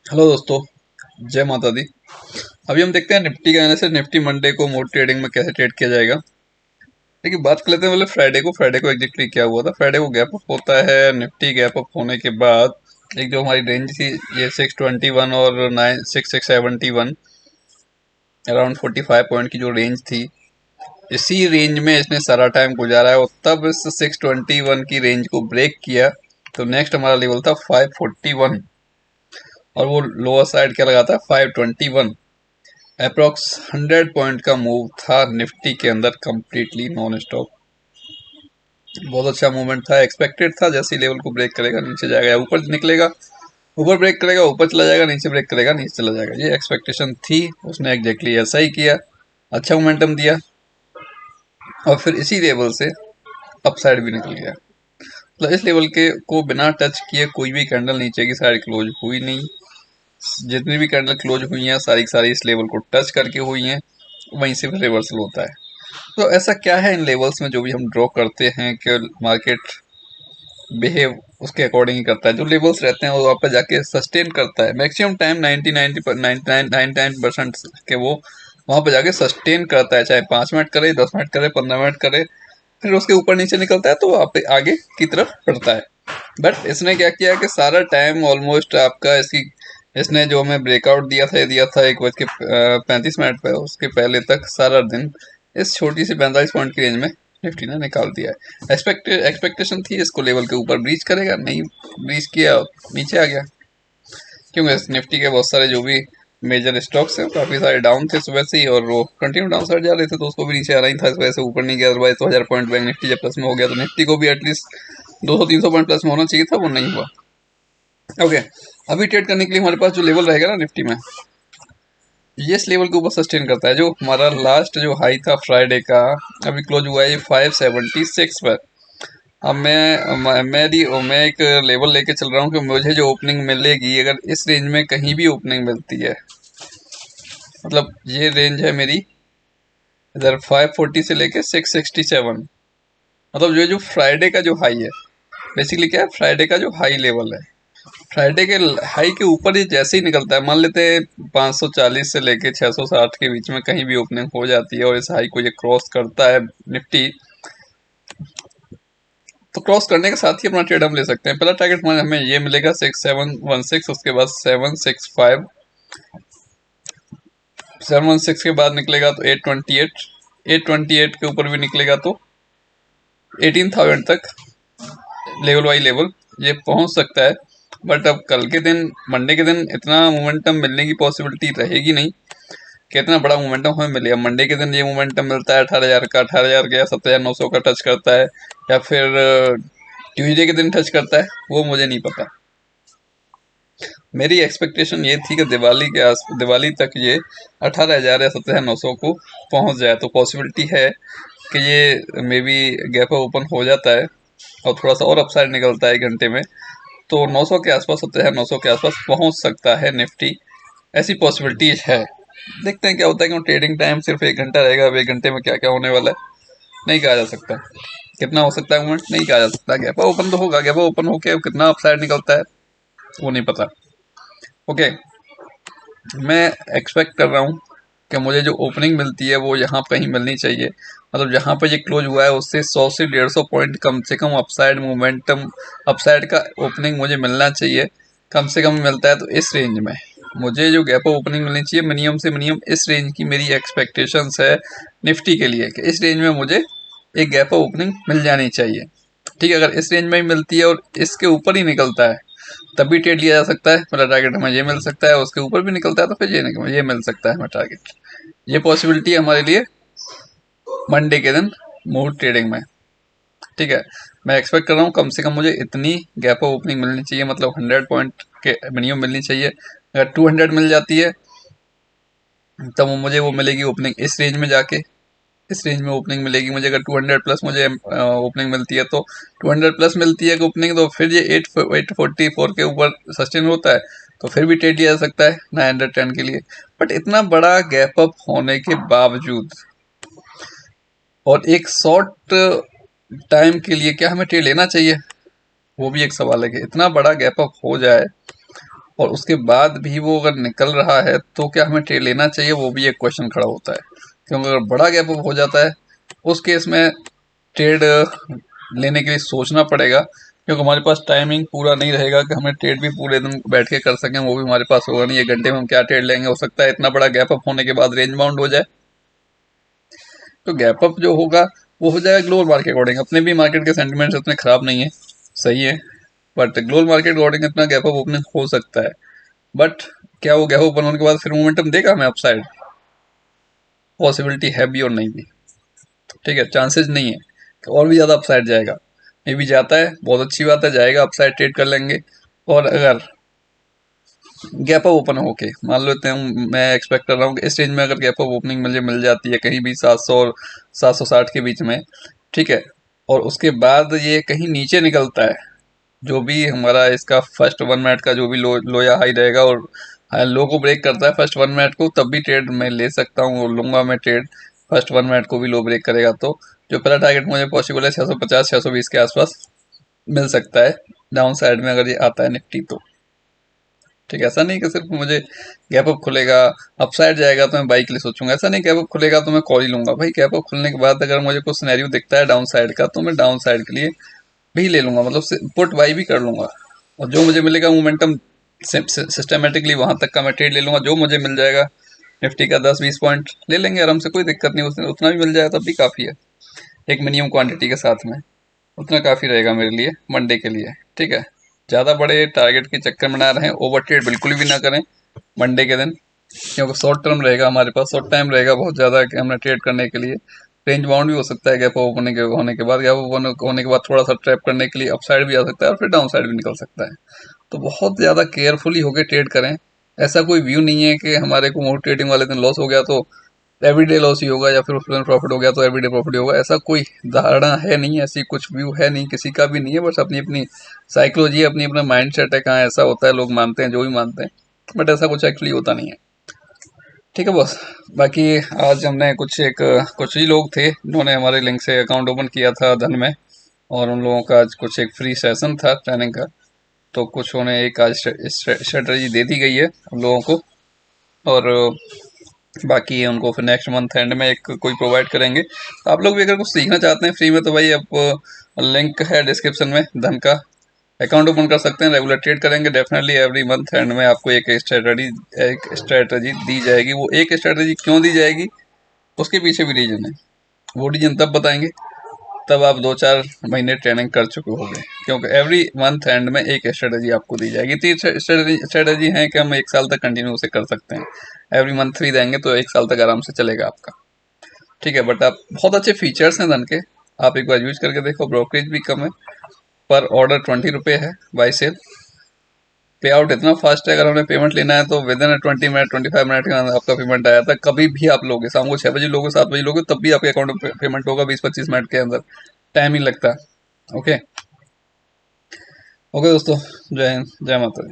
Hello दोस्तों, जय माता दी। अभी हम देखते हैं निफ्टी के आने से निफ्टी मंडे को मोड ट्रेडिंग में कैसे ट्रेड किया जाएगा। लेकिन बात कर लेते हैं पहले फ्राइडे को एग्जैक्टली क्या हुआ था। फ्राइडे को गैप अप होता है। निफ्टी गैप अप होने के बाद एक जो हमारी रेंज थी, ये 621 और 96671, अराउंड 45 पॉइंट की जो रेंज थी, इसी रेंज में इसने सारा टाइम गुजारा है और तब इस 621 की रेंज को ब्रेक किया। तो नेक्स्ट हमारा लेवल था 541 और वो लोअर साइड क्या लगा था 521। अप्रोक्स 100 पॉइंट का मूव था निफ्टी के अंदर, कंप्लीटली नॉन स्टॉप। बहुत अच्छा मूवमेंट था, एक्सपेक्टेड था जैसे ही लेवल को ब्रेक करेगा नीचे जाएगा या ऊपर निकलेगा, ऊपर ब्रेक करेगा ऊपर चला जाएगा, नीचे ब्रेक करेगा नीचे चला जाएगा। ये एक्सपेक्टेशन थी, उसने एग्जैक्टली ऐसा ही किया, अच्छा मोमेंटम दिया और फिर इसी लेवल से अपसाइड भी निकल गया। मतलब इस लेवल के को बिना टच किए कोई भी कैंडल नीचे की साइड क्लोज हुई नहीं। जितनी भी कैंडल क्लोज हुई हैं सारी की सारी इस लेवल को टच करके हुई हैं, वहीं से फिर रिवर्सल होता है। तो ऐसा क्या है इन लेवल्स में जो भी हम ड्रॉ करते हैं कि मार्केट बिहेव उसके अकॉर्डिंग ही करता है। जो लेवल्स रहते हैं वो वहाँ पे जाके सस्टेन करता है मैक्सिमम टाइम, 99% के वो वहाँ पे जाके सस्टेन करता है, चाहे 5 मिनट करे, 10 मिनट करे, 15 मिनट करे, फिर उसके ऊपर नीचे निकलता है तो आप आगे की तरफ बढ़ता है। बट इसने क्या किया कि सारा टाइम ऑलमोस्ट आपका इसने जो हमें ब्रेकआउट दिया था 1:35 पे, उसके पहले तक सारा दिन इस छोटी सी 45 पॉइंट की रेंज में निफ्टी ने निकाल दिया है। एक्सपेक्टेशन थी इसको लेवल के ऊपर ब्रीच करेगा, नहीं ब्रीच किया, नीचे आ गया। क्योंकि निफ्टी के बहुत सारे जो भी मेजर स्टॉक्स हैं काफी सारे डाउन थे सुबह से ही और वो कंटिन्यू डाउन साइड जा रहे थे, तो उसको भी नीचे आ रहा ही था, इस वजह से ऊपर नहीं गया। अदरवाइज तो 1000 पॉइंट बैंक निफ्टी जब प्लस में हो गया तो निफ्टी को भी एटलीस्ट 200-300 पॉइंट प्लस में होना चाहिए था, वो नहीं हुआ। ओके, अभी ट्रेड करने के लिए हमारे पास जो लेवल रहेगा ना निफ्टी में, ये इस लेवल के ऊपर सस्टेन करता है। जो हमारा लास्ट जो हाई था फ्राइडे का, अभी क्लोज हुआ है 576 पर। अब मैं एक लेवल लेके चल रहा हूँ कि मुझे जो ओपनिंग मिलेगी, अगर इस रेंज में कहीं भी ओपनिंग मिलती है, मतलब ये रेंज है मेरी इधर 540 से लेके 667, मतलब जो जो फ्राइडे का जो हाई है, बेसिकली क्या है, फ्राइडे का जो हाई लेवल है, फ्राइडे के हाई के ऊपर ये जैसे ही निकलता है, मान लेते हैं 540 से लेके 660 के बीच में कहीं भी ओपनिंग हो जाती है और इस हाई को ये क्रॉस करता है निफ्टी, तो क्रॉस करने के साथ ही अपना ट्रेड हम ले सकते हैं। पहला टारगेट हमें ये मिलेगा 6716, उसके बाद 765, 716 के बाद निकलेगा तो 828, 828 के ऊपर भी निकलेगा तो 18,000 तक लेवल बाई लेवल ये पहुंच सकता है। बट अब कल के दिन, मंडे के दिन, इतना मोमेंटम मिलने की पॉसिबिलिटी रहेगी नहीं। कितना बड़ा मोमेंटम हमें मिलेगा मंडे के दिन? ये मोमेंटम मिलता है 18,000 का, 18,000 का या 7,900 का टच करता है, या फिर ट्यूसडे के दिन टच करता है, वो मुझे नहीं पता। मेरी एक्सपेक्टेशन ये थी कि दिवाली तक ये 18,000 या 7,900 को पहुंच जाए, तो पॉसिबिलिटी है कि ये मे बी गैप ओपन हो जाता है और थोड़ा सा और अपसाइड निकलता है 1 घंटे में, तो 900 के आसपास, 7,900 के आसपास पहुंच सकता है निफ्टी। ऐसी पॉसिबिलिटीज है। देखते हैं क्या होता है, क्यों ट्रेडिंग टाइम सिर्फ 1 घंटा रहेगा। अब 1 घंटे में क्या क्या होने वाला है नहीं कहा जा सकता। कितना हो सकता है मूवमेंट नहीं कहा जा सकता। गैप ओपन तो होगा, गैप ओपन होके कितना अपसाइड निकलता है वो नहीं पता। ओके, मैं एक्सपेक्ट कर रहा हूँ कि मुझे जो ओपनिंग मिलती है वो यहाँ कहीं मिलनी चाहिए। मतलब जहाँ पर ये क्लोज हुआ है उससे 100 से 150 पॉइंट कम से कम अपसाइड मोमेंटम, अपसाइड का ओपनिंग मुझे मिलना चाहिए। कम से कम मिलता है तो इस रेंज में मुझे जो गैप ओपनिंग मिलनी चाहिए, मिनिमम से मिनिमम इस रेंज की मेरी एक्सपेक्टेशंस है निफ्टी के लिए, कि इस रेंज में मुझे एक गैप ओपनिंग मिल जानी चाहिए। ठीक है, अगर इस रेंज में ही मिलती है और इसके ऊपर ही निकलता है तब भी ट्रेड लिया जा सकता है, मेरा टारगेट हमें ये मिल सकता है। उसके ऊपर भी निकलता है तो फिर ये मिल सकता है हमें टारगेट। ये पॉसिबिलिटी है हमारे लिए मंडे के दिन मूड ट्रेडिंग में। ठीक है, मैं एक्सपेक्ट कर रहा हूँ कम से कम मुझे इतनी गैप ओपनिंग मिलनी चाहिए, मतलब 100 पॉइंट के मिनिमम मिलनी चाहिए। अगर 200 मिल जाती है तब मुझे वो मिलेगी ओपनिंग इस रेंज में जाके, इस रेंज में ओपनिंग मिलेगी मुझे। अगर 200 प्लस मुझे ओपनिंग मिलती है तो 200 प्लस मिलती है ओपनिंग, तो फिर ये 844 के ऊपर सस्टेन होता है तो फिर भी ट्रेड लिया जा सकता है 910 के लिए। बट इतना बड़ा गैप अप होने के बावजूद और एक शॉर्ट टाइम के लिए क्या हमें ट्रेड लेना चाहिए, वो भी एक सवाल है कि इतना बड़ा गैप अप हो जाए और उसके बाद भी वो अगर निकल रहा है तो क्या हमें ट्रेड लेना चाहिए, वो भी एक क्वेश्चन खड़ा होता है। क्योंकि अगर बड़ा गैप अप हो जाता है उस केस में ट्रेड लेने के लिए सोचना पड़ेगा, क्योंकि हमारे पास टाइमिंग पूरा नहीं रहेगा कि हमें ट्रेड भी पूरे दिन बैठ के कर सकें, वो भी हमारे पास होगा नहीं। 1 घंटे में हम क्या ट्रेड लेंगे, हो सकता है इतना बड़ा गैप अप होने के बाद रेंज बाउंड हो जाए। तो गैप अप जो होगा वो हो जाएगा ग्लोबल मार्केट अकॉर्डिंग। अपने भी मार्केट के सेंटिमेंट्स इतने खराब नहीं है, सही है, बट ग्लोबल मार्केट अकॉर्डिंग इतना गैप अप ओपनिंग हो सकता है। बट क्या वो गैप ओपन होने के बाद फिर मोमेंटम देगा हमें अपसाइड? पॉसिबिलिटी है भी और नहीं भी, ठीक है, चांसेस नहीं है कि और भी ज़्यादा अपसाइड जाएगा। मे भी जाता है, बहुत अच्छी बात है, जाएगा अपसाइड ट्रेड कर लेंगे। और अगर गैप अप ओपन होके मान लो इतने मैं एक्सपेक्ट कर रहा हूँ कि इस रेंज में अगर गैप अप ओपनिंग मुझे मिल जाती है कहीं भी 700 और 760 के बीच में, ठीक है, और उसके बाद ये कहीं नीचे निकलता है, जो भी हमारा इसका फर्स्ट 1 मिनट का जो भी लो या हाई रहेगा और लो को ब्रेक करता है फर्स्ट 1 मिनट को, तब भी ट्रेड मैं ले सकता हूँ और लूंगा मैं ट्रेड। फर्स्ट 1 मिनट को भी लो ब्रेक करेगा तो जो पहला टारगेट मुझे पॉसिबल है 650 620 के आसपास मिल सकता है डाउन साइड में, अगर ये आता है निफ्टी तो। ठीक है, ऐसा नहीं कि सिर्फ मुझे गैप अप खुलेगा अपसाइड जाएगा तो मैं बाई के लिए सोचूंगा, ऐसा नहीं, गैप अप खुलेगा तो मैं कॉल ही लूंगा भाई। गैप अप खुलने के बाद अगर मुझे कुछ सिनेरियो दिखता है डाउन साइड का तो मैं डाउन साइड के लिए भी ले लूंगा, मतलब पुट बाई भी कर लूंगा। और जो मुझे मिलेगा मोमेंटम सिस्टमेटिकली वहां तक का मैं ट्रेड ले लूंगा। जो मुझे मिल जाएगा निफ्टी का 10-20 पॉइंट ले लेंगे आराम से, कोई दिक्कत नहीं, उसने उतना भी मिल जाए तब भी काफ़ी है, एक मिनिमम क्वांटिटी के साथ में उतना काफ़ी रहेगा मेरे लिए मंडे के लिए। ठीक है, ज़्यादा बड़े टारगेट के चक्कर में ना रहें, ओवर ट्रेड बिल्कुल भी ना करें मंडे के दिन, क्योंकि शॉर्ट टर्म रहेगा हमारे पास, शॉर्ट टाइम रहेगा बहुत ज़्यादा कि हमने ट्रेड करने के लिए। रेंज बाउंड भी हो सकता है गैप अप होने के बाद, गैप अप होने के बाद थोड़ा सा ट्रैप करने के लिए अपसाइड भी आ सकता है और फिर डाउन साइड भी निकल सकता है। तो बहुत ज़्यादा केयरफुली होकर ट्रेड करें। ऐसा कोई व्यू नहीं है कि हमारे को मोड ट्रेडिंग वाले दिन लॉस हो गया तो एवरीडे लॉस ही होगा, या फिर उस दिन प्रॉफिट हो गया तो एवरीडे प्रॉफिट होगा, ऐसा कोई धारणा है नहीं, ऐसी कुछ व्यू है नहीं, किसी का भी नहीं है। बस अपनी अपनी साइकोलॉजी, अपनी अपना माइंड सेट है, कहाँ ऐसा होता है, लोग मानते हैं जो भी मानते हैं, बट ऐसा कुछ एक्चुअली होता नहीं है। ठीक है बॉस, बाकी आज हमने कुछ ही लोग थे जिन्होंने हमारे लिंक से अकाउंट ओपन किया था धन में, और उन लोगों का आज कुछ एक फ्री सेशन था ट्रेनिंग का, तो कुछ उन्हें एक आज स्ट्रेटजी दे दी गई है हम लोगों को, और बाकी उनको फिर नेक्स्ट मंथ एंड में एक कोई प्रोवाइड करेंगे। तो आप लोग भी अगर कुछ सीखना चाहते हैं फ्री में तो भाई आप लिंक है डिस्क्रिप्शन में, धन का अकाउंट ओपन कर सकते हैं, रेगुलर ट्रेड करेंगे। डेफिनेटली एवरी मंथ एंड में आपको एक स्ट्रेटजी दी जाएगी। वो एक स्ट्रेटजी क्यों दी जाएगी उसके पीछे भी रीजन है, वो रीजन तब बताएंगे तब आप 2-4 महीने ट्रेनिंग कर चुके होंगे, क्योंकि एवरी मंथ एंड में एक स्ट्रेटजी आपको दी जाएगी। 3 स्ट्रेटजी हैं कि हम 1 साल तक कंटिन्यू उसे कर सकते हैं। एवरी मंथ 3 देंगे तो 1 साल तक आराम से चलेगा आपका। ठीक है, बट आप बहुत अच्छे फीचर्स हैं धन के, आप एक बार यूज करके देखो। ब्रोकरेज भी कम है, पर ऑर्डर 20 रुपये है बाई सेल। पे आउट इतना फास्ट है, अगर हमने पेमेंट लेना है तो विद इन 20 मिनट 25 मिनट के अंदर आपका पेमेंट आया था। कभी भी आप लोगे, शाम को 6 बजे लोगे, 7 बजे लोगे, तब भी आपके अकाउंट में पेमेंट होगा 20-25 मिनट के अंदर, टाइम ही लगता है। ओके ओके दोस्तों, जय हिंद, जय माता दी।